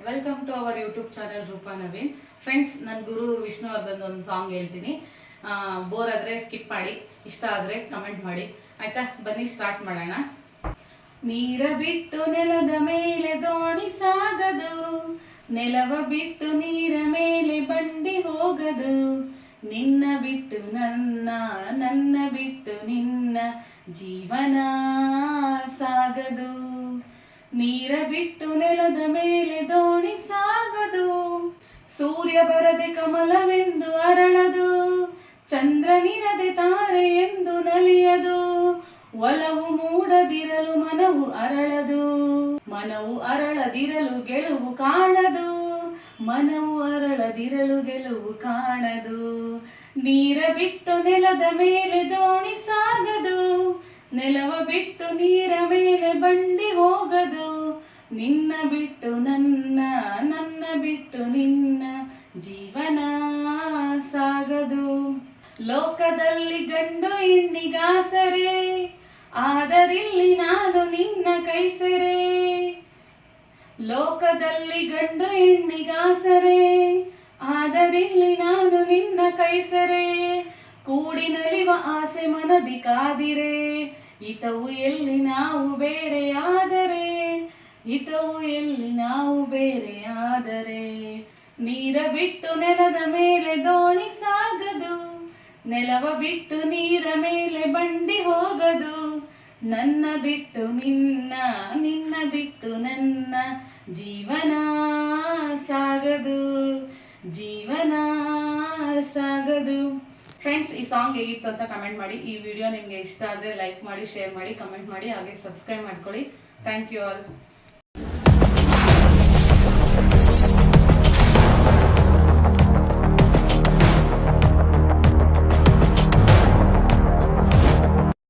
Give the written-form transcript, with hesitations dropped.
Welcome to our YouTube channel Roopa Naveen. Friends, ನನ್ನ ಗುರು ವಿಷ್ಣುವರ್ಧನ್ ಒಂದು ಸಾಂಗ್ ಹೇಳ್ತೀನಿ. ಬೋರ್ ಆದರೆ ಸ್ಕಿಪ್ ಮಾಡಿ, ಇಷ್ಟ ಆದರೆ ಕಮೆಂಟ್ ಮಾಡಿ. ಆಯ್ತಾ? ಬನ್ನಿ ಸ್ಟಾರ್ಟ್ ಮಾಡೋಣ. ನೀರ ಬಿಟ್ಟು ನೆಲದ ಮೇಲೆ ದೋಣಿ ಸಾಗದು, ನೆಲವ ಬಿಟ್ಟು ನೀರ ಮೇಲೆ ಬಂಡಿ ಹೋಗದು. ನಿನ್ನ ಬಿಟ್ಟು ನನ್ನ, ನನ್ನ ಬಿಟ್ಟು ನಿನ್ನ ಜೀವನ ಸಾಗದು. ನೀರ ಬಿಟ್ಟು ನೆಲದ ಮೇಲೆ ದೋಣಿ ಸಾಗದು. ಸೂರ್ಯ ಬರದೆ ಕಮಲವೆಂದು ಅರಳದು, ಚಂದ್ರನಿರದೆ ತಾರೆ ಎಂದು ನಲಿಯದು. ಒಲವು ಮೂಡದಿರಲು ಮನವು ಅರಳದು, ಮನವು ಅರಳದಿರಲು ಗೆಲುವು ಕಾಣದು. ಮನವು ಅರಳದಿರಲು ಗೆಲುವು ಕಾಣದು. ನೀರ ಬಿಟ್ಟು ನೆಲದ ಮೇಲೆ ದೋಣಿ ಸಾಗದು, ನೆಲವ ಬಿಟ್ಟು ನೀರ ಮೇಲೆ ಬಂಡಿ ಹೋಗದು. ನಿನ್ನ ಬಿಟ್ಟು ನನ್ನ, ನನ್ನ ಬಿಟ್ಟು ನಿನ್ನ ಜೀವನ ಸಾಗದು. ಲೋಕದಲ್ಲಿ ಗಂಡು ಹೆಣ್ಣಿಗಾಸರೆ, ಆದರಿಲ್ಲಿ ನಾನು ನಿನ್ನ ಕೈಸರೆ. ಲೋಕದಲ್ಲಿ ಗಂಡು ಹೆಣ್ಣಿಗಾಸರೆ, ಆದರಿಲ್ಲಿ ನಾನು ನಿನ್ನ ಕೈಸರೆ. ಕೂಡಿ ನಲಿವ ಆಸೆ ಮನದಿ ಕಾದಿರೆ, ಹಿತವು ಎಲ್ಲಿ ನಾವು ಬೇರೆಯಾದರೆ, ಹಿತವು ಎಲ್ಲಿ ನಾವು ಬೇರೆಯಾದರೆ. ನೀರ ಬಿಟ್ಟು ನೆಲದ ಮೇಲೆ ದೋಣಿ ಸಾಗದು, ನೆಲವ ಬಿಟ್ಟು ನೀರ ಮೇಲೆ ಬಂಡಿ ಹೋಗದು. ನನ್ನ ಬಿಟ್ಟು ನಿನ್ನ, ನಿನ್ನ ಬಿಟ್ಟು ನನ್ನ ಜೀವನ ಸಾಗದು, ಜೀವನ ಸಾಗದು. ಫ್ರೆಂಡ್ಸ್, ಈ ಸಾಂಗ್ ಹೇಗಿತ್ತು ಅಂತ ಕಮೆಂಟ್ ಮಾಡಿ. ಈ ವಿಡಿಯೋ ನಿಮಗೆ ಇಷ್ಟ ಆದರೆ ಲೈಕ್ ಮಾಡಿ, ಶೇರ್ ಮಾಡಿ, ಕಮೆಂಟ್ ಮಾಡಿ, ಹಾಗೆ ಸಬ್ಸ್ಕ್ರೈಬ್ ಮಾಡ್ಕೊಳ್ಳಿ. Thank you all.